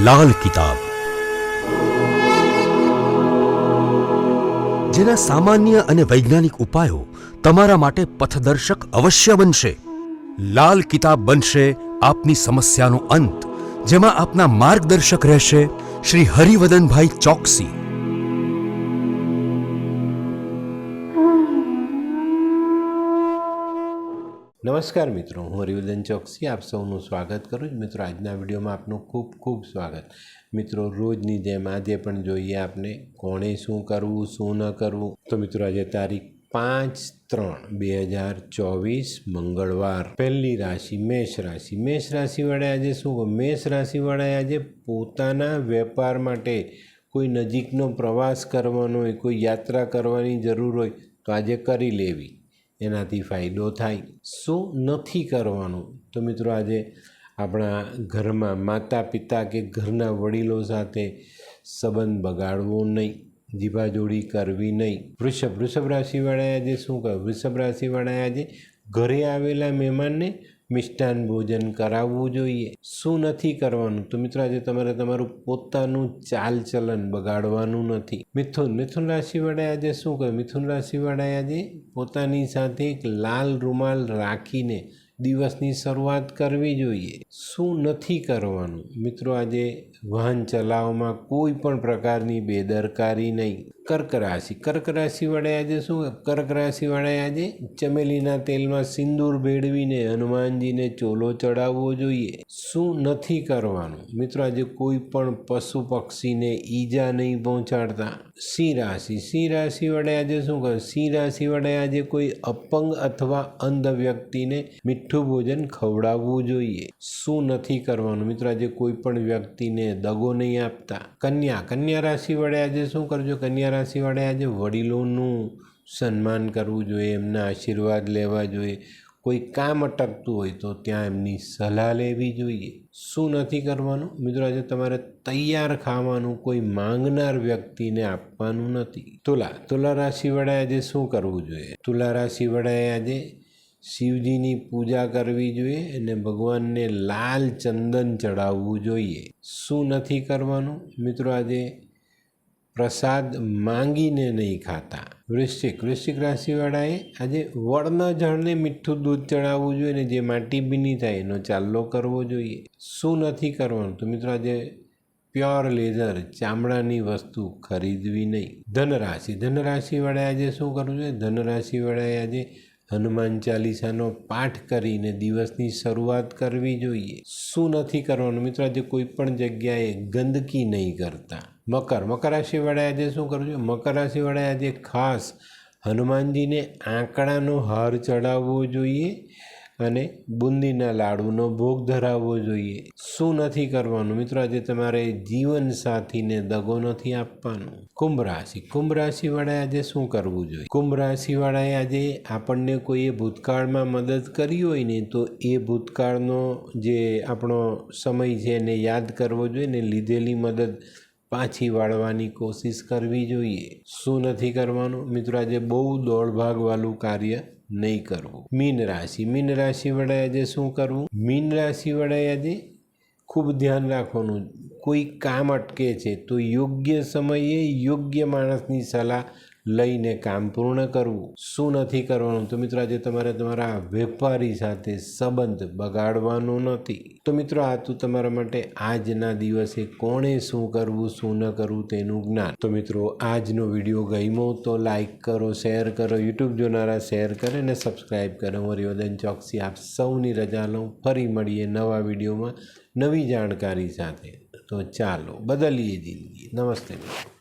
લાલ કિતાબ, જેના સામાન્ય અને વૈજ્ઞાનિક ઉપાયો તમારા માટે પથદર્શક અવશ્ય બનશે। લાલ કિતાબ બનશે આપની સમસ્યાનો અંત, જેમાં આપના માર્ગદર્શક રહેશે શ્રી હરિવદનભાઈ ચોકસી। નમસ્કાર મિત્રો, હું હરિવદન ચોકસી આપ સૌનું સ્વાગત કરું છું। મિત્રો, આજના વિડીયોમાં આપનું ખૂબ ખૂબ સ્વાગત। મિત્રો, રોજની જેમ આજે પણ જોઈએ આપને કોણે શું કરવું શું ન કરવું। તો મિત્રો, આજે તારીખ 5/3/2024 મંગળવાર। પહેલી રાશિ મેષ રાશિ। મેષ રાશિવાળાએ આજે શું? મેષ રાશિવાળાએ આજે પોતાના વેપાર માટે કોઈ નજીકનો પ્રવાસ કરવાનો હોય, કોઈ યાત્રા કરવાની જરૂર હોય તો આજે કરી લેવી, એનાથી ફાયદો થાય। શું નથી કરવાનું? તો મિત્રો, આજે આપણા ઘરમાં માતા પિતા કે ઘરના વડીલો સાથે સંબંધ બગાડવો નહીં, જીભાજોડી કરવી નહીં। વૃષભ રાશિવાળાએ આજે શું કહ્યું? વૃષભ રાશિવાળાએ આજે ઘરે આવેલા મહેમાનને મિષ્ટાન ભોજન કરાવવું જોઈએ। શું નથી કરવાનું? તો મિત્રો, આજે તમારે તમારું પોતાનું ચાલચલન બગાડવાનું નથી। મિથુન રાશિવાળાએ આજે શું કહ્યું? મિથુન રાશિવાળાએ આજે પોતાની સાથે એક લાલ રૂમાલ રાખીને દિવસની શરૂઆત કરવી જોઈએ। શું નથી કરવાનું? મિત્રો, આજે વાહન ચલાવવામાં કોઈ પણ પ્રકારની બેદરકારી નહીં। કર્ક રાશિવાળાએ આજે શું? કર્ક રાશિવાળાએ આજે ચમેલીના તેલમાં સિંદૂર ભેળવીને હનુમાનજીને ચોલો ચડાવવો જોઈએ। શું નથી કરવાનું? મિત્રો, આજે કોઈ પણ પશુ પક્ષીને ઈજા નહીં પહોંચાડતા। સિંહ રાશિવાળાએ આજે શું કહ્યું? સિંહ રાશિવાળાએ આજે કોઈ અપંગ અથવા અંધ વ્યક્તિને મીઠું ભોજન ખવડાવવું જોઈએ। શું નથી કરવાનું? મિત્રો, આજે કોઈ પણ વ્યક્તિને દગો નહીં આપતા। કન્યા રાશિવાળાએ આજે શું કરજો? કન્યા રાશિવાળાએ આજે વડીલોનું સન્માન કરવું જોઈએ, એમના આશીર્વાદ લેવા જોઈએ। કોઈ કામ અટકતું હોય તો ત્યાં એમની સલાહ લેવી જોઈએ। શું નથી કરવાનું? મિત્રો, આજે તમારે તૈયાર ખાવાનું કોઈ માંગનાર વ્યક્તિને આપવાનું નથી। તુલા રાશિવાળાએ આજે શું કરવું જોઈએ? તુલા રાશિવાળાએ આજે શિવજીની પૂજા કરવી જોઈએ અને ભગવાનને લાલ ચંદન ચડાવવું જોઈએ। શું નથી કરવાનું? મિત્રો, આજે પ્રસાદ માંગીને નહીં ખાતા। વૃશ્ચિક રાશિવાળાએ આજે વડના ઝાડને મીઠું દૂધ ચડાવવું જોઈએ અને જે માટી ભીની થાય એનો ચાલ્લો કરવો જોઈએ। શું નથી કરવાનું? તો મિત્રો, આજે પ્યોર લેધર ચામડાની વસ્તુ ખરીદવી નહીં। ધનરાશિવાળાએ આજે શું કરવું જોઈએ? ધનરાશિવાળાએ આજે હનુમાન ચાલીસાનો પાઠ કરીને દિવસની શરૂઆત કરવી જોઈએ। શું નથી કરવાનું? મિત્રો, આજે કોઈ પણ જગ્યાએ ગંદકી નહીં કરતા। મકર રાશિવાળાએ આજે શું કરવું જોઈએ? મકર રાશિવાળાએ આજે ખાસ હનુમાનજીને આંકડાનો હાર ચડાવવો જોઈએ અને બુંદીના લાડુનો ભોગ ધરાવવો જોઈએ। શું નથી કરવાનું? મિત્રો, આજે તમારે જીવન સાથીને દગો નથી આપવાનો। કુંભ રાશિવાળાએ આજે શું કરવું જોઈએ? કુંભ રાશિવાળાએ આજે આપણને કોઈએ ભૂતકાળમાં મદદ કરી હોય ને તો એ ભૂતકાળનો જે આપણો સમય છે એને યાદ કરવો જોઈએ ને લીધેલી મદદ પાછી વાળવાની કોશિશ કરવી જોઈએ। શું નથી કરવાનું? મિત્રો, આજે બહુ દોડભાગવાળું કાર્ય નહીં કરવું। મીન રાશિવાળાએ આજે શું કરવું? મીન રાશિવાળાએ આજે ખૂબ ધ્યાન રાખવાનું, કોઈ કામ અટકે છે તો યોગ્ય સમયે યોગ્ય માણસની સલાહ લઈને કામ પૂર્ણ કરવું। શું નથી કરવાનું? તો મિત્રો, આજે તમારે તમારા વેપારી સાથે સંબંધ બગાડવાનો નથી। તો મિત્રો, આ તો તમારા માટે આજના દિવસે કોણે શું કરવું શું ન કરવું તેનું જ્ઞાન। તો મિત્રો, આજનો વિડીયો ગમ્યો તો લાઈક કરો, શેર કરો, યુટ્યુબ જોનારા શેર કરે અને સબસ્ક્રાઈબ કરો। હું હરિવદન ચોકસી આપ સૌની રજા લઉં, ફરી મળીએ નવા વિડીયોમાં નવી જાણકારી સાથે। તો ચાલો બદલીએ જિંદગી। નમસ્તે મિત્રો।